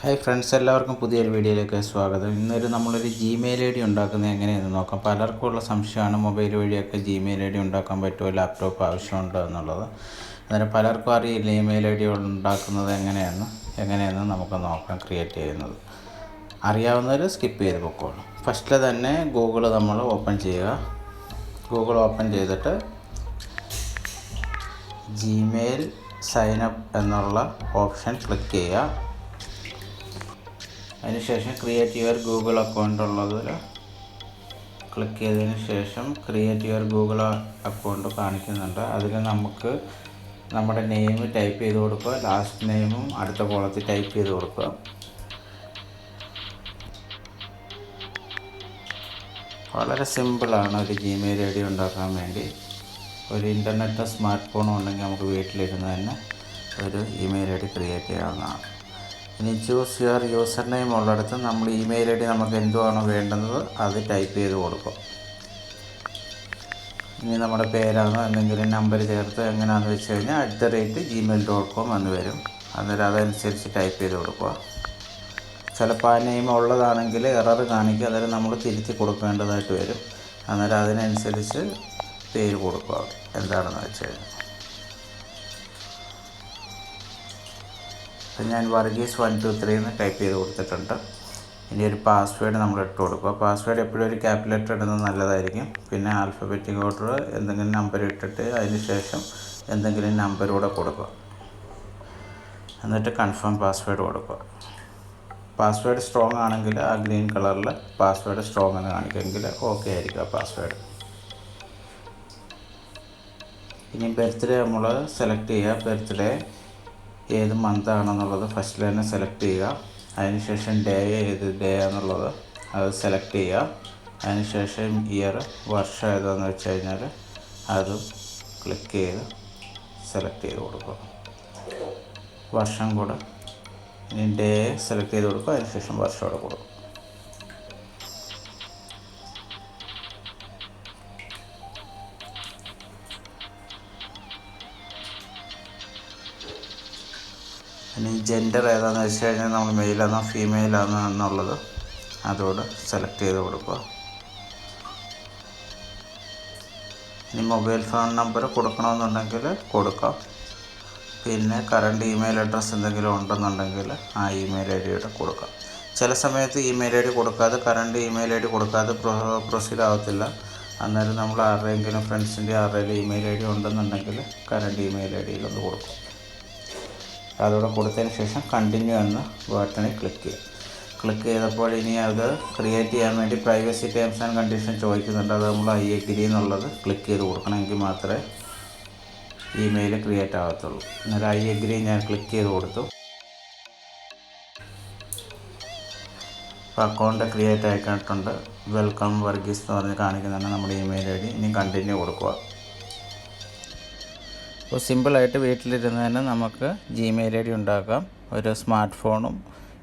Hi friends, എല്ലാവർക്കും പുതിയൊരു വീഡിയോയിലേക്ക് സ്വാഗതം. ഇന്നൊരു നമ്മളൊരു ജിമെയിൽ ഐ ഡി ഉണ്ടാക്കുന്നത് എങ്ങനെയെന്ന് നോക്കാം. പലർക്കും ഉള്ള സംശയമാണ് മൊബൈൽ വഴിയൊക്കെ ജിമെയിൽ ഐ ഡി ഉണ്ടാക്കാൻ പറ്റുമോ, ലാപ്ടോപ്പ് ആവശ്യമുണ്ടോ എന്നുള്ളത്. അന്നേരം പലർക്കും അറിയില്ല ഇമെയിൽ ഐ ഡി ഉണ്ടാക്കുന്നത് എങ്ങനെയെന്ന് നമുക്ക് നോക്കാം. ക്രിയേറ്റ് ചെയ്യുന്നത് അറിയാവുന്നവർ സ്കിപ്പ് ചെയ്ത് പൊക്കോളും. ഫസ്റ്റിൽ തന്നെ ഗൂഗിൾ നമ്മൾ ഓപ്പൺ ചെയ്യുക. ഗൂഗിൾ ഓപ്പൺ ചെയ്തിട്ട് ജിമെയിൽ സൈനപ്പ് എന്നുള്ള ഓപ്ഷൻ ക്ലിക്ക് ചെയ്യുക. അതിനുശേഷം ക്രിയേറ്റ് യുവർ ഗൂഗിൾ അക്കൗണ്ട് ഉള്ളതിൽ ക്ലിക്ക് ചെയ്തതിന് ശേഷം ക്രിയേറ്റ് യുവർ ഗൂഗിൾ അക്കൗണ്ട് കാണിക്കുന്നുണ്ട്. അതിൽ നമുക്ക് നമ്മുടെ നെയിം ടൈപ്പ് ചെയ്ത് കൊടുക്കുക. ലാസ്റ്റ് നെയിമും അടുത്ത കോളത്തിൽ ടൈപ്പ് ചെയ്ത് കൊടുക്കുക. വളരെ സിമ്പിളാണ് ഒരു ജിമെയിൽ ഐ ഡി ഉണ്ടാക്കാൻ വേണ്ടി. ഒരു ഇൻ്റർനെറ്റ് സ്മാർട്ട് ഫോണും ഉണ്ടെങ്കിൽ നമുക്ക് വീട്ടിലിരുന്ന് തന്നെ ഒരു ഇമെയിൽ ഐ ഡി ക്രിയേറ്റ് ചെയ്യാവുന്നതാണ്. ഇനി ചൂസ് യുവർ യൂസർ നെയിം ഉള്ളിടത്ത് നമ്മൾ ഇമെയിൽ ഐ ഡി നമുക്ക് എന്തുവാണോ വേണ്ടുന്നത് അത് ടൈപ്പ് ചെയ്ത് കൊടുക്കും. ഇനി നമ്മുടെ പേരാണോ എന്തെങ്കിലും നമ്പർ ചേർത്ത് എങ്ങനെയാണെന്ന് വെച്ച് കഴിഞ്ഞാൽ @gmail.com എന്ന് വരും. അന്നേരം അതനുസരിച്ച് ടൈപ്പ് ചെയ്ത് കൊടുക്കുക. ചിലപ്പോൾ ആ നെയിം ഉള്ളതാണെങ്കിൽ എറർ കാണിക്കുക. അന്നേരം നമ്മൾ തിരുത്തി കൊടുക്കേണ്ടതായിട്ട് വരും. അന്നേരം അതിനനുസരിച്ച് പേര് കൊടുക്കുക എന്താണെന്ന് വെച്ച് കഴിഞ്ഞാൽ. അപ്പം ഞാൻ വർഗീസ് 123 എന്ന് ടൈപ്പ് ചെയ്ത് കൊടുത്തിട്ടുണ്ട്. ഇനി ഒരു പാസ്വേഡ് നമ്മൾ ഇട്ട് കൊടുക്കുക. പാസ്വേഡ് എപ്പോഴും ഒരു ക്യാപിറ്റൽ ലെറ്റർ ഇടുന്നത് നല്ലതായിരിക്കും. പിന്നെ ആൽഫബറ്റിക് ഓർഡർ എന്തെങ്കിലും നമ്പർ ഇട്ടിട്ട് അതിന് ശേഷം എന്തെങ്കിലും നമ്പറൂടെ കൊടുക്കുക. എന്നിട്ട് കൺഫേം പാസ്വേഡ് കൊടുക്കുക. പാസ്വേഡ് സ്ട്രോങ് ആണെങ്കിൽ ആ ഗ്രീൻ കളറിൽ പാസ്വേഡ് സ്ട്രോങ് എന്ന് കാണിക്കുമെങ്കിൽ ഓക്കെ ആയിരിക്കും ആ പാസ്വേഡ്. ഇനി ബർത്ത്ഡേ നമ്മൾ സെലക്ട് ചെയ്യുക. ബർത്ത്ഡേ ഏത് മന്ത് ആണെന്നുള്ളത് ഫസ്റ്റിൽ തന്നെ സെലക്ട് ചെയ്യുക. അതിനുശേഷം ഏത് ഡേ ആണെന്നുള്ളത് അത് സെലക്ട് ചെയ്യുക. അതിനുശേഷം ഇയർ, വർഷം ഏതാണെന്ന് വെച്ച് കഴിഞ്ഞാൽ അതും ക്ലിക്ക് ചെയ്ത് സെലക്ട് ചെയ്ത് കൊടുക്കുക. വർഷം കൂടെ ഇനി ഡേ സെലക്ട് ചെയ്ത് കൊടുക്കുക. അതിനുശേഷം വർഷം കൂടെ കൊടുക്കുക. ഇനി ജെൻഡർ ഏതാണെന്ന് വെച്ച് കഴിഞ്ഞാൽ നമ്മൾ മെയിലാണോ ഫീമെയിലാണോ എന്നുള്ളത് അതോട് സെലക്ട് ചെയ്ത് കൊടുക്കുക. ഇനി മൊബൈൽ ഫോൺ നമ്പർ കൊടുക്കണമെന്നുണ്ടെങ്കിൽ കൊടുക്കാം. പിന്നെ കറണ്ട് ഇമെയിൽ അഡ്രസ്സ് എന്തെങ്കിലും ഉണ്ടെന്നുണ്ടെങ്കിൽ ആ ഇമെയിൽ ഐ ഡിയുടെ കൊടുക്കാം. ചില സമയത്ത് ഇമെയിൽ ഐ ഡി കൊടുക്കാതെ കറണ്ട് ഇമെയിൽ ഐ ഡി കൊടുക്കാതെ പ്രൊസീഡ് ആവത്തില്ല. അന്നേരം നമ്മൾ ആരുടെയെങ്കിലും ഫ്രണ്ട്സിൻ്റെ ആരുടെയും ഇമെയിൽ ഐ ഡി ഉണ്ടെന്നുണ്ടെങ്കിൽ കറണ്ട് ഇമെയിൽ ഐ ഡിയിൽ ഒന്ന് കൊടുക്കും. അതോടെ കൊടുത്തതിന് ശേഷം കണ്ടിന്യൂ എന്ന ബട്ടണിൽ ക്ലിക്ക് ചെയ്യുക. ക്ലിക്ക് ചെയ്തപ്പോൾ ഇനി അത് ക്രിയേറ്റ് ചെയ്യാൻ വേണ്ടി പ്രൈവസി ടേംസ് ആൻഡ് കണ്ടീഷൻ ചോദിക്കുന്നുണ്ട്. അത് നമ്മൾ ഐ അഗ്രി എന്നുള്ളത് ക്ലിക്ക് ചെയ്ത് കൊടുക്കണമെങ്കിൽ മാത്രമേ ഇമെയിൽ ക്രിയേറ്റ് ആകത്തുള്ളൂ. അന്നേരം ഐ അഗ്രി ഞാൻ ക്ലിക്ക് ചെയ്ത് കൊടുത്തു. അപ്പോൾ അക്കൗണ്ട് ക്രിയേറ്റ് ആയിട്ടുണ്ട്. വെൽക്കം വർഗീസ് എന്ന് പറഞ്ഞ് കാണിക്കുന്നതാണ് നമ്മുടെ ഇമെയിൽ ഐ ഡി. ഇനി കണ്ടിന്യൂ കൊടുക്കുക. അപ്പോൾ സിമ്പിളായിട്ട് വീട്ടിലിരുന്ന് തന്നെ നമുക്ക് ജിമെയിൽ ഐ ഡി ഉണ്ടാക്കാം. ഒരു സ്മാർട്ട് ഫോണും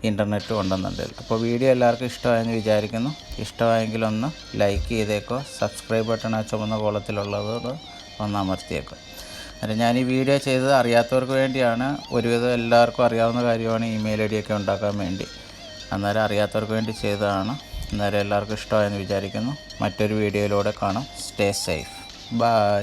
ഇൻ്റർനെറ്റും ഉണ്ടെന്നുണ്ടെങ്കിൽ. അപ്പോൾ വീഡിയോ എല്ലാവർക്കും ഇഷ്ടമായെന്ന് വിചാരിക്കുന്നു. ഇഷ്ടമായെങ്കിൽ ഒന്ന് ലൈക്ക് ചെയ്തേക്കോ. സബ്സ്ക്രൈബ് ബട്ടൺ ആ ചുമന്ന കോളത്തിലുള്ളത് ഒന്ന് അമർത്തിയേക്കോ. അന്നേരം ഞാൻ ഈ വീഡിയോ ചെയ്തത് അറിയാത്തവർക്ക് വേണ്ടിയാണ്. ഒരുവിധം എല്ലാവർക്കും അറിയാവുന്ന കാര്യമാണ് ഇമെയിൽ ഐ ഡി ഒക്കെ ഉണ്ടാക്കാൻ വേണ്ടി. അന്നേരം അറിയാത്തവർക്ക് വേണ്ടി ചെയ്തതാണ്. അന്നേരം എല്ലാവർക്കും ഇഷ്ടമായെന്ന് വിചാരിക്കുന്നു. മറ്റൊരു വീഡിയോയിലൂടെ കാണാം. Stay safe. ബൈ.